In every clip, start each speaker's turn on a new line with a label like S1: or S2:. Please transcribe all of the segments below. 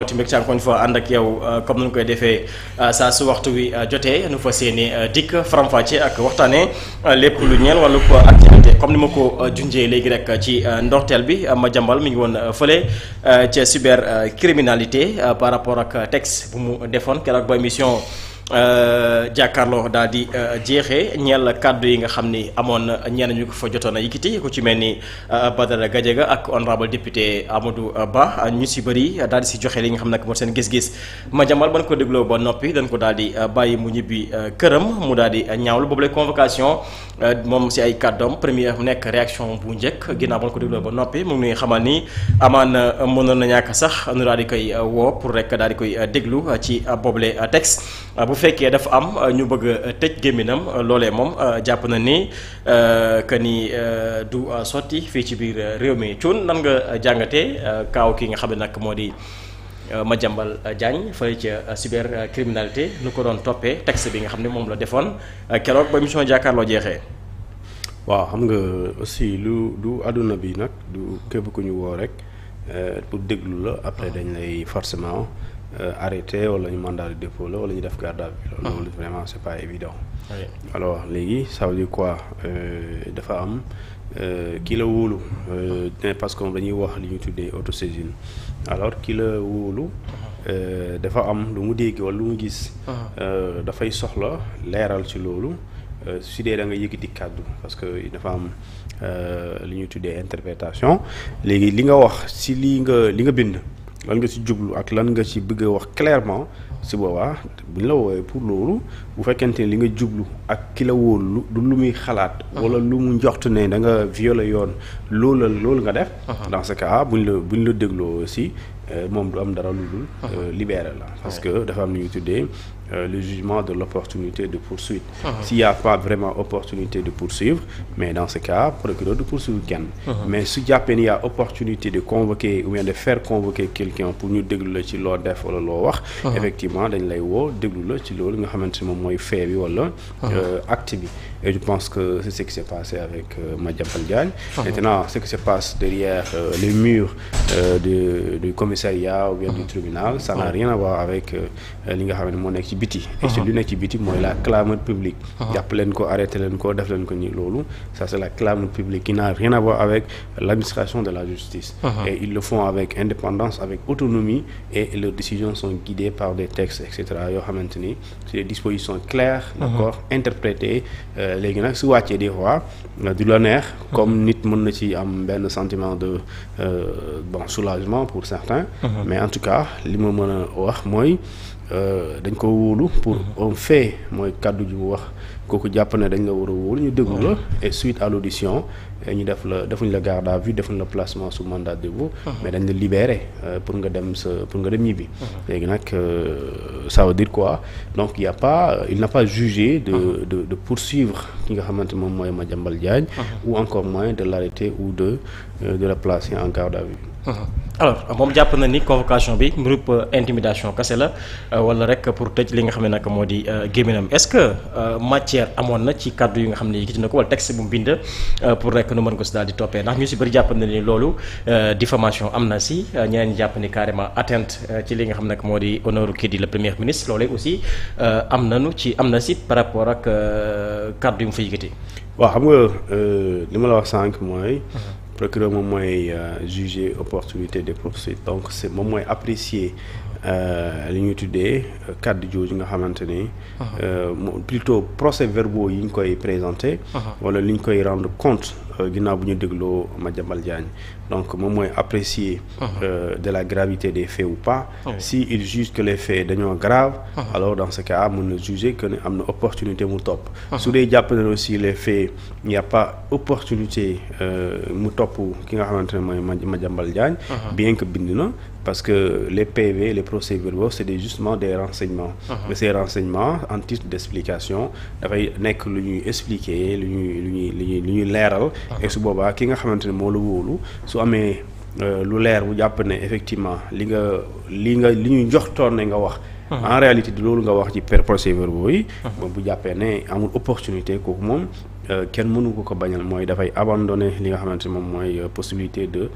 S1: ci mbégte encore une fois ànd ak yow comme nu koy defee saa su waxtu wi jotee nu fa seeni dikk faram-fàcce ak waxtaanee lépp lu ñeel wàllu ko activité comme ni ma ko junjee léegi rek ci ndorteel bi Madiambal mi ngi woon fële ca cybercriminalité par rapport ak texte bu mu defoon keroog ba émission jàkkaarloo daal di jeexee ñeel kàddu yi nga xam ni amoon ñenn ñu ko fa jotoon a yëkkati ku ci mel ni Badara Gadiaga ak honorable député Amadou Ba ñu si bëri daal di si joxe li nga xam nag moo seen gis-gis Madiambal ban ko dégloo ba noppi dañ ko daal di bàyyi mu ñibbi këram mu daal di ñaawlu boobu la convocation moom si ay kàddoom première nekk réaction bu njëkk ginnaaw ban ko dégloo ba noppi mu ngi xamal ni amaan mënoon na ñàkk sax nu daal di koy woo pour rek daal di koy déglu ci boobule texte. bu fekkee dafa am ñu bëgg a tëj gémminam loolee moom jàpp na ni que ni du sotti fii ci biir réew mi Thioune nan nga jàngatee kaaw ki nga xam ne nag moo di Madiambal Diagne fële ca cybercriminalité nu ko doon toppee texte bi nga xam ne moom la defoon keroog ba émission jàkkaarloo jeexee.
S2: waaw xam nga aussi lu àdduna bi nag du képp ku ñu woo rek pour déglu la après dañ lay forcément. Arrêté wala ñu mandat de dépôt la wala ñu def garde à vue la loolu vraiment c'est pas évident. Oui. Alors léegi ça veut dire quoi dafa am ki la wóolu parce que dañuy wax li ñu tuddee autosaisine alors ki la wóolu dafa am lu mu dégg wala lu mu gis dafay soxla leeral ci loolu su dee da nga yëkkati kàddu parce que dafa am li ñuy tuddee interprétation léegi li nga wax si li nga bind lan nga ci jublu ak lan nga ci bëgg a wax clairement si boobaa bu ñu la woowee pour loolu bu fekkente ne li nga jublu ak ki la wóolu du lu muy xalaat. wala lu mu njort ne da nga violer yoon loolu nga def. dans ce cas bu ñu la dégloo aussi moom du am dara lu dul libéré la. parce que dafa am lu ñuy tuddee le jugement de l'opportunité de poursuite. S'il y a pas vraiment opportunité de poursuivre mais dans ce cas procureur de poursuivre kenn. mais su jàppee ni y a opportunité de convoquer ou bien de faire convoquer quelqu'un pour ñu déglu la ci loo def wala loo wax. effectivement dañ lay woo déglu la ci loolu nga xamante ne moom mooy fait bi wala acte bi. et je pense que c'est ce qui s'est passé avec Madiambal Diagne. Maintenant ce qui se passe derrière les murs du commissariat ou bien du tribunal ça n'a rien à voir avec li nga xam ne moo nekk ci biti. et ci lu nekk ci biti mooy la clameur publique. jàpp leen ko arrêté leen ko def leen ko ni loolu ça c'est la clameur publique qui n'a rien à voir avec l'administration de la justice. et ils le font avec indépendance avec autonomie et leurs décisions sont guidées par des textes et cetera yoo xamante ni c'est des dispositions claires. d'accord interprétées. léegi nag su wàccee des fois du la neex comme nit mën na ci am benn sentiment de soulagement pour certains. mais en tout cas li ma mën a wax mooy dañ ko wóolu pour un fait mooy kàddu ji mu wax kooku jàpp ne dañ la war a wóolu ñu déglu la et suite à l'audition ñu defuñ la garde à vue defuñ la placement sous mandat de dépôt mais dañ la libérer pour nga dem ñibbi. léegi nag ça veut dire quoi donc il n'a pas jugé de poursuivre ki nga xamante moom mooy Madiambal Diagne ou encore moins de l'arrêter ou de la placer en garde à vue.
S1: alors moom jàpp na ni convocation bi mbirum intimidation kese la wala rek pour tëj li nga xam ne nag moo di gémminam est-ce que matière amoon na ci kàddu yi nga xam ne yëkkati na ko wala texte bu mu bind pour rek nu mën ko si daal di toppee ndax ñu si bëri jàpp na ni loolu diffamation am na si ñeneen ñi jàpp ni carrément atteinte ci li nga xam ne nag moo di honneur kii di le premier ministre loolee aussi am na si par rapport ak kàddu yu mu fa yëkkati.
S2: waaw xam nga li ma la wax sànq mooy. procureur moom mooy juger opportunité de poursuite donc c'est moom mooy apprécier li ñuy tuddee kàddu jooju nga xamante ni plutôt procès-verbaux yi ñu koy présenter wala li ñu koy rendre compte ginnaaw bu ñu dégloo Madiambal Diagne donc moom mooy apprécier de la gravité des faits ou pas. si il juge que les faits dañoo grave alors dans ce cas mën na juger que ne am na opportunité mu topp su dee jàpp na aussi les faits il n'y a pas opportunité mu topp ki nga xamante ne mooy Madiambal Diagne bien que bind na parce que les PV les procès-verbaux c'est justement des renseignements. mais ces renseignements en titre d'explication dafay nekk lu ñuy expliquer lu ñuy leeral. et su boobaa ki nga xamante ne moo la wóolu su amee lu leer bu jàpp ne effectivement li ñuy joxtoon ne nga wax. en réalité di loolu nga wax ci procès-verbaux yi. bu jàppee ne amul opportunité kooku moom kenn mënu ko bañal mooy dafay abandonner li nga xamante ni moom mooy possibilité de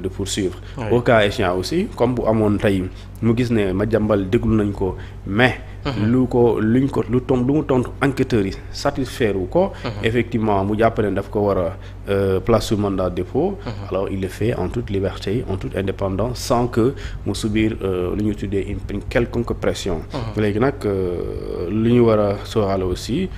S2: poursuivre. Au cas échéant aussi comme bu amoon tey mu gis ne Madiambal déglu nañ ko mais lu mu tontu enquêteurs yi satisfaire wu ko. Effectivement mu jàpp ne daf ko war a place sous mandat de dépôt. Alors il le fait en toute liberté en toute indépendance sans que mu subir lu ñu tuddee une quelconque pression. léegi nag lu ñu war a sóoraale aussi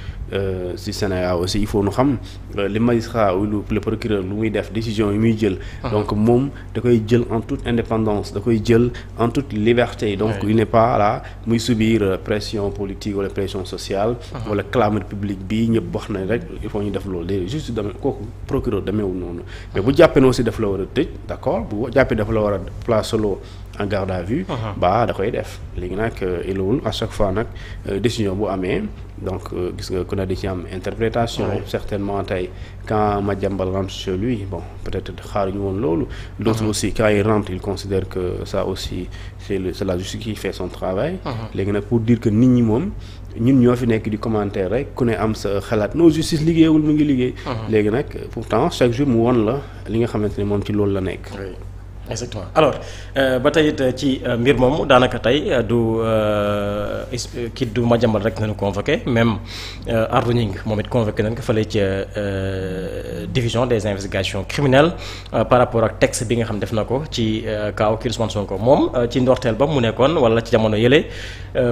S2: si Sénégal aussi il faut nu xam les magistrats ou le procureur lu muy def décision yi muy jël. donc moom da koy jël en toute indépendance da koy jël en toute liberté. donc il n'est pas là muy subir pression politique wala pression sociale. wala clameur publique bi ñëpp wax na rek il faut ñu def loolu de juste demee kooku procureur demeewul noonu. mais bu jàppee ne aussi daf la war a tëj d'accord bu jàppee dafa la war a place solo en garde à vue. da koy def léegi nag loolu à chaque fois nag décision bu amee donc gis nga ku ne di ci am interprétation. certainement tey quand Madiambal rentre chez lui bon peut-être xaaruñu woon loolu. d'autres aussi quand ils rentrent ils considèrent que ça aussi c'est la justice qui fait son travail. léegi nag pour dire que nit ñi moom ñun ñoo fi nekk di commentaire rek ku ne am sa xalaat non justice liggéeyul mu ngi liggéey. léegi nag pourtant chaque jour mu won la li nga xamante ne moom ci loolu la nekk.
S1: exactement alors ba tey it ci mbir moomu daanaka tey du kii du Madiambal rek nañu convoqué même Ardo Gningue moom it convoqué nañ ko fële ci division des investigations criminelles par rapport ak texte bi nga xam def na ko ci kaaw kii Ousmane Sonko moom ci ndorteel ba mu nekkoon wala ci jamono yële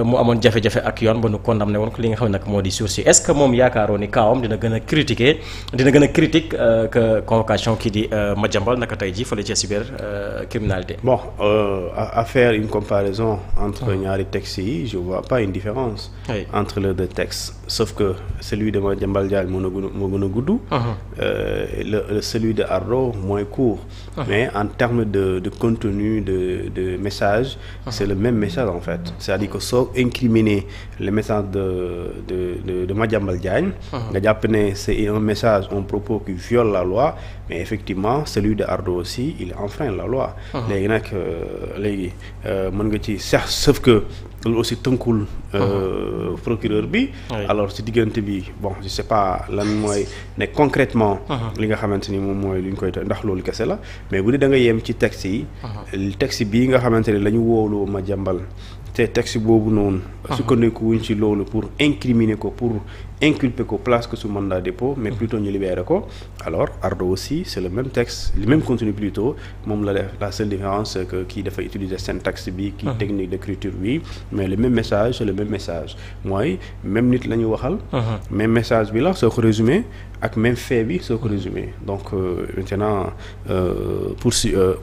S1: mu amoon jafe-jafe ak yoon ba nu condamné woon ko li nga xam ne nag moo di sursis est-ce que moom yaakaaroo ni kaawam dina gën a critique que convocation kii di Madiambal naka tey ji fële ci cyber criminalité.
S2: Bon, à faire une comparaison entre ñaari textes yi je vois pas une différence. Entre les deux textes sauf que celui de Madiambal Diagne moo gën a gudd. Celui de Ardo moins court. Mais en termes de contenu de message. C'est le même message en fait. C'est-à-dire que soo incriminer le message de Madiambal Diagne. nga jàpp ne c'est un message un propos qui viole la loi mais effectivement celui de Ardo aussi il enfreint la loi. léegi nag mën nga ci sauf que loolu aussi tënkul procureur bi. alors ci diggante bi bon je sais pas lan mooy ne concrètement li nga xamante ni moom mooy lu ñu koy ndax loolu kese la mais bu dee da nga yem ci texte yi. texte bii nga xamante ne la ñu wóolu Madiambal te texte boobu noonu. sukkandiku wuñ ci loolu pour incriminer ko pour inculper ko place que sous mandat de dépôt mais plutôt ñu libérer ko alors Ardo aussi c'est le même texte le même contenu plutôt moom la def la seule différence c'est que kii dafa utiliser syntaxe bi kii technique d'écriture bi mais le même message c'est le même message mooy même nit la ñu waxal même message bi la soo ko résumé ak même fait bi soo ko résumé donc maintenant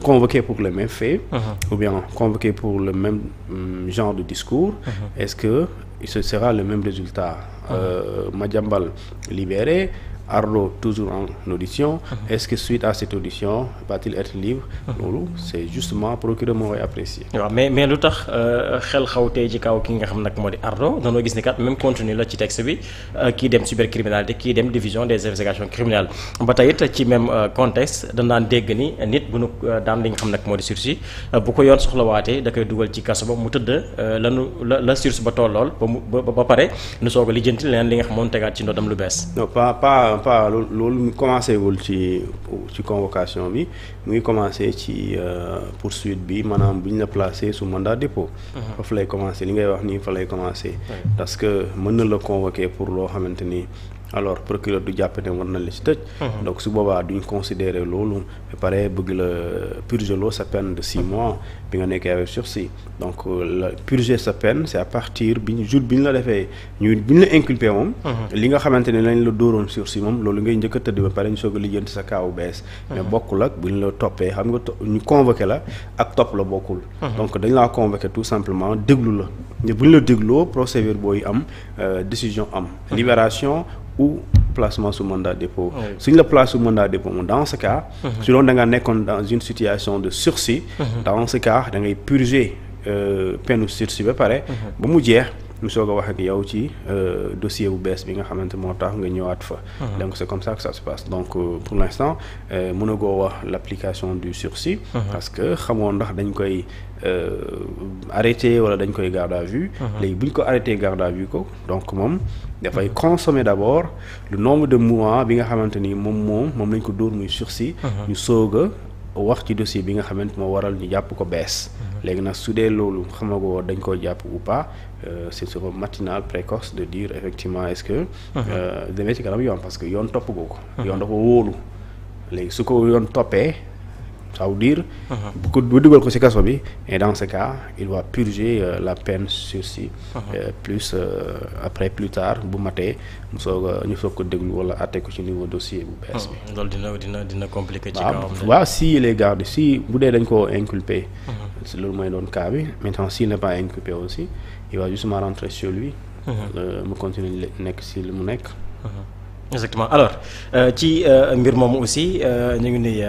S2: convoqué pour le même fait ou bien convoqué pour le même genre de discours est-ce que ce sera le même résultat Madiambal libéré Ardo toujours en audition est-ce que suite à cette audition va-t-il être libre loolu c'est justement procureur moo koy apprécier.
S1: waaw mais lu tax xel xaw tey ci kaw ki nga xam nag moo di Ardo danoo gis ni kat même contenu la ci texte bi kii dem cybercriminalité kii dem division des investigations criminelles ba tey it ci même contexte dañ daan dégg ni nit bu nu daan li nga xam nag moo di sursis bu ko yoon soxlawaatee da koy dugal ci kaso ba mu tëdd la sursis ba tollool ba pare nu soog a lijjanti leneen li nga xam moom tegaat ci ndodam lu bees.
S2: non pas loolu commencé wul ci convocation bi mu ngi commencé ci poursuite bi maanaam bu ñu la placé sous mandat de dépôt. foofu lay commencé li ngay wax nii fa lay commencé. parce que mën na la convoquer pour loo xamante ni alors procureur du jàpp ne war na la ci tëj. donc su boobaa duñ considérer loolu ba pare bëgg la purger loo sa peine de 6 mois bi nga nekkee avec sursis donc la purger sa peine c'est à partir jour bi ñu la defee bi ñu la inculpé moom. li nga xamante ne lañ la dóoroon sursis moom loolu ngay njëkk a tëdd ba pare ñu soog a lijjanti sa kaawu bees. mais bokkul ak bu ñu la toppee xam nga ñu convoqué la ak topp la bokkul. donc dañ laa convoqué tout simplement déglu la mais bu ñu la dégloo procès-verbaux yi am décision am. libération ou placement sous mandat de dépôt. suñ la place sous mandat de dépôt moom dans ce cas. su doon da nga nekkoon dans une situation de sursis. dans ce cas da ngay purger peine sursis ba pare. ba mu jeex ñu soog a wax ak yow ci dossier bu bees bi nga xamante moo tax nga ñëwaat fa. donc c'est comme ça que ça se passe donc pour l'instant mënagoo wax l'application du sursis. parce que xamoo ndax dañ koy arrêté wala dañ koy garde à vue. léegi bu ñu ko arrêté garde à vue ko donc moom dafay consommer d'abord le nombre de mois bi nga xamante ni moom lañ ko dóor muy sursis. ñu soog a wax ci dossier bi nga xamante moo waral ñu jàpp ko bees. léegi nag su dee loolu xamagoo dañ ko jàpp ou pas c'est sur matinal précoce de dire effectivement est-ce que. demee ci kanam yoon parce que yoon topp goo ko. yoon dafa wóolu léegi su ko yoon toppee. ça veut dire bu dugal ko ci kaso bi et dans ce cas il va purger la peine sursis plus après plus tard bu matee ñu soog ko déglu wala àtte ko ci niveau dossier bu bees bi.
S1: loolu dina compliqué. ci kawam
S2: waaw si il est gardé si bu dee dañ koo inculpé. loolu mooy doon cas bi maintenant s'il n'est pas inculpé aussi il va justement rentrer chez lui. mu continuer nekk si li mu nekk.
S1: exactement alors ci mbir moomu aussi ñu ngi nuyu.